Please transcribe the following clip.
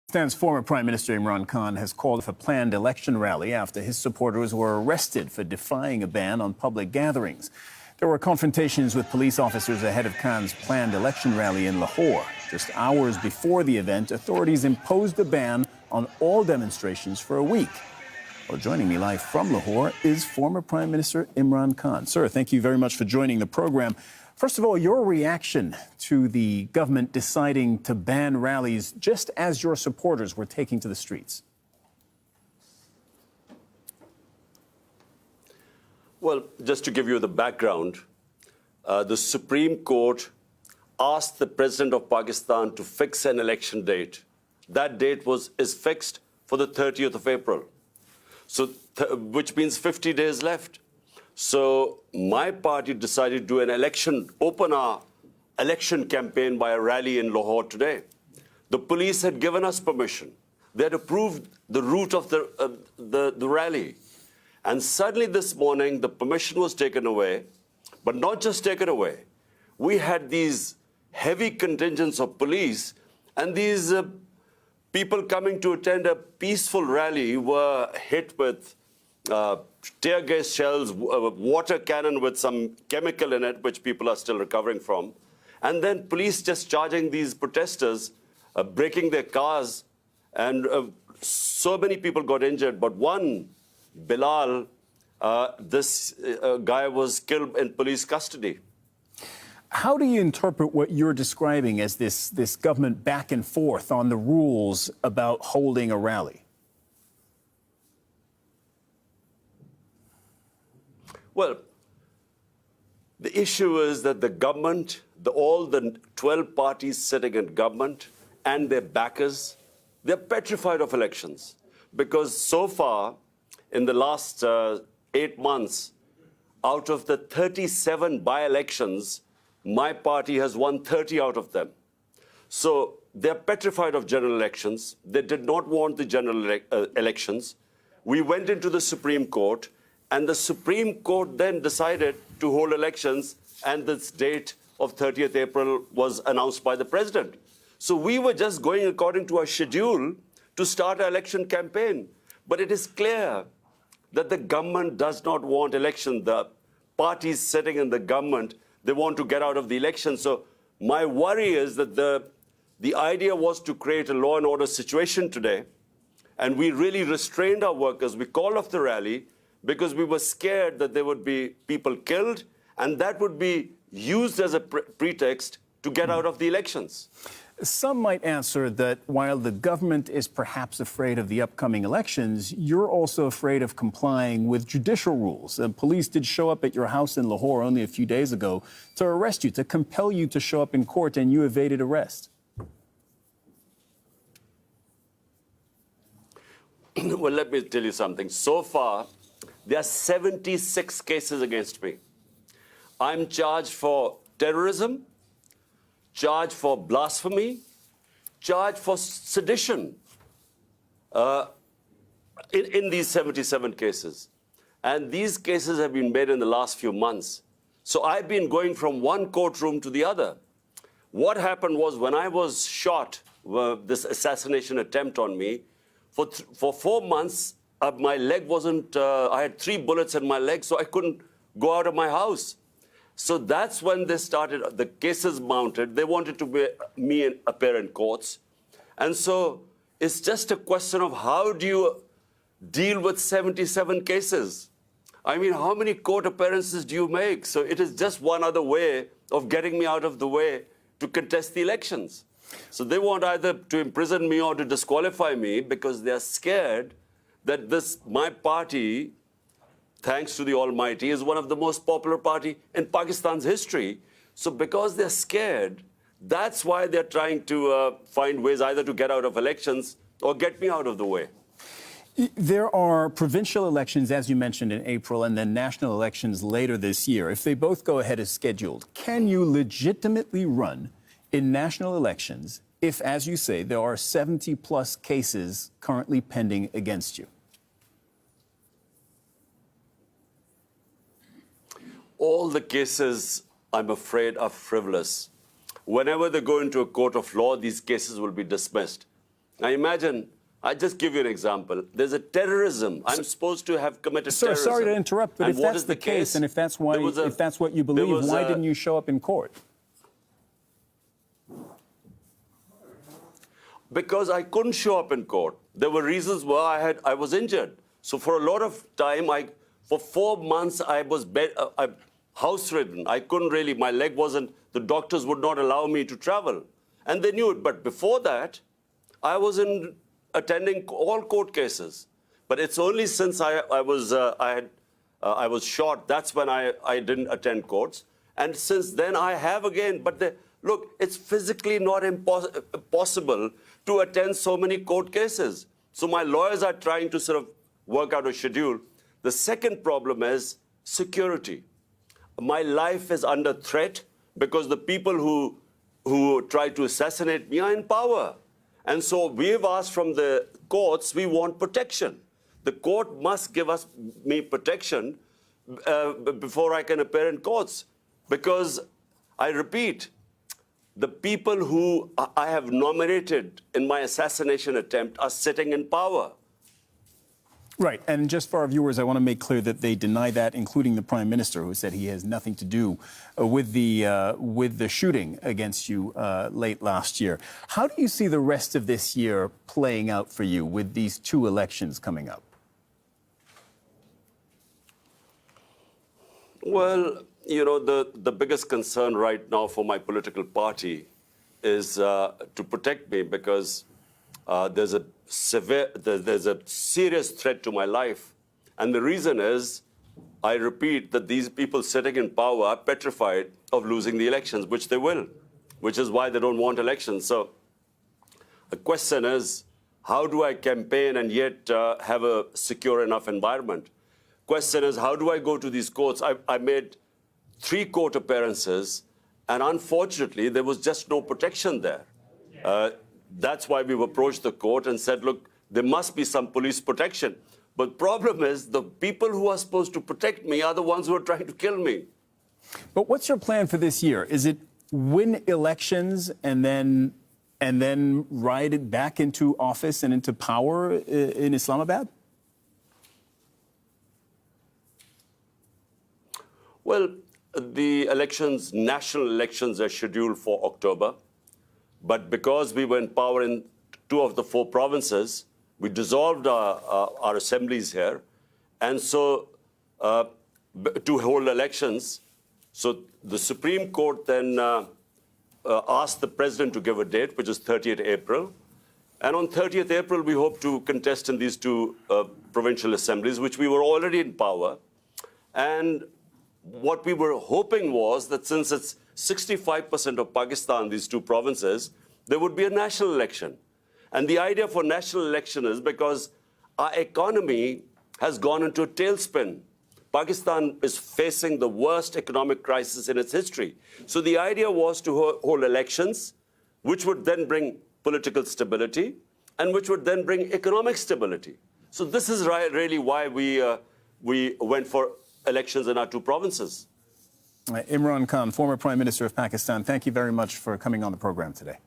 Pakistan's former Prime Minister Imran Khan has called for a planned election rally after his supporters were arrested for defying a ban on public gatherings. There were confrontations with police officers ahead of Khan's planned election rally in Lahore. Just hours before the event, authorities imposed a ban on all demonstrations for a week. Well, joining me live from Lahore is former Prime Minister Imran Khan. Sir, thank you very much for joining the program. First of all, your reaction to the government deciding to ban rallies just as your supporters were taking to the streets. Well, just to give you the background, the Supreme Court asked the President of Pakistan to fix an election date. That date is fixed for the 30th of April, which means 50 days left. So my party decided to do an open our election campaign by a rally in Lahore today. The police had given us permission. They had approved the route of the rally. And suddenly this morning, the permission was taken away, but not just taken away. We had these heavy contingents of police, and these people coming to attend a peaceful rally were hit with tear gas shells, water cannon with some chemical in it, which people are still recovering from. And then police just charging these protesters, breaking their cars, and so many people got injured. But one, Bilal, this guy was killed in police custody. How do you interpret what you're describing as this government back and forth on the rules about holding a rally? Well, the issue is that the government, all the 12 parties sitting in government and their backers, they're petrified of elections. Because so far, in the last 8 months, out of the 37 by-elections, my party has won 30 out of them. So they're petrified of general elections. They did not want the general elections. We went into the Supreme Court, and the Supreme Court then decided to hold elections, and this date of 30th April was announced by the president. So we were just going according to our schedule to start our election campaign. But it is clear that the government does not want election. The parties sitting in the government, they want to get out of the election. So my worry is that the idea was to create a law and order situation today, and we really restrained our workers. We called off the rally because we were scared that there would be people killed, and that would be used as a pretext to get out of the elections. Some might answer that while the government is perhaps afraid of the upcoming elections, you're also afraid of complying with judicial rules. The police did show up at your house in Lahore only a few days ago to arrest you, to compel you to show up in court, and you evaded arrest. Well, let me tell you something. So far, there are 76 cases against me. I'm charged for terrorism, charged for blasphemy, charged for sedition in these 77 cases. And these cases have been made in the last few months. So I've been going from one courtroom to the other. What happened was when I was shot, this assassination attempt on me, for 4 months, my leg wasn't, I had 3 bullets in my leg, so I couldn't go out of my house. So that's when they started, the cases mounted. They wanted to be me appear in courts. And so it's just a question of how do you deal with 77 cases? I mean, how many court appearances do you make? So it is just one other way of getting me out of the way to contest the elections. So they want either to imprison me or to disqualify me because they're scared that my party, thanks to the Almighty, is one of the most popular party in Pakistan's history. So because they're scared, that's why they're trying to find ways either to get out of elections or get me out of the way. There are provincial elections, as you mentioned, in April, and then national elections later this year. If they both go ahead as scheduled, can you legitimately run in national elections if, as you say, there are 70-plus cases currently pending against you? All the cases, I'm afraid, are frivolous. Whenever they go into a court of law, these cases will be dismissed. Now imagine, I just give you an example. There's a terrorism. I'm supposed to have committed Sir, terrorism. sorry to interrupt, but and if that's the case, and if that's why, if that's what you believe, why didn't you show up in court? Because I couldn't show up in court. There were reasons why I was injured. So for a lot of time, for 4 months, I was house-ridden. I couldn't really, my leg wasn't, the doctors would not allow me to travel. And they knew it. But before that, I was attending all court cases. But it's only since I was shot, that's when I didn't attend courts. And since then, I have again. But look, it's physically not possible to attend so many court cases. So my lawyers are trying to sort of work out a schedule. The second problem is security. My life is under threat because the people who try to assassinate me are in power. And so we've asked from the courts, we want protection. The court must give me protection before I can appear in courts. Because, I repeat, the people who I have nominated in my assassination attempt are sitting in power. Right, and just for our viewers, I want to make clear that they deny that, including the Prime Minister, who said he has nothing to do with the shooting against you late last year. How do you see the rest of this year playing out for you with these 2 elections coming up? Well, you know, the biggest concern right now for my political party is to protect me because there's a serious threat to my life. And the reason is, I repeat, that these people sitting in power are petrified of losing the elections, which they will, which is why they don't want elections. So the question is, how do I campaign and yet have a secure enough environment? Question is, how do I go to these courts? I made 3 court appearances, and unfortunately, there was just no protection there. That's why we've approached the court and said, look, there must be some police protection. But problem is, the people who are supposed to protect me are the ones who are trying to kill me. But what's your plan for this year? Is it win elections and then ride it back into office and into power in Islamabad? Well, the elections, national elections, are scheduled for October. But because we were in power in 2 of the 4 provinces, we dissolved our assemblies here. And so to hold elections, so the Supreme Court then asked the president to give a date, which is 30th April. And on 30th April, we hope to contest in these 2 provincial assemblies, which we were already in power. And what we were hoping was that since it's 65% of Pakistan, these 2 provinces, there would be a national election. And the idea for national election is because our economy has gone into a tailspin. Pakistan is facing the worst economic crisis in its history. So the idea was to hold elections, which would then bring political stability and which would then bring economic stability. So this is really why we went for elections in our 2 provinces. Imran Khan, former Prime Minister of Pakistan, thank you very much for coming on the program today.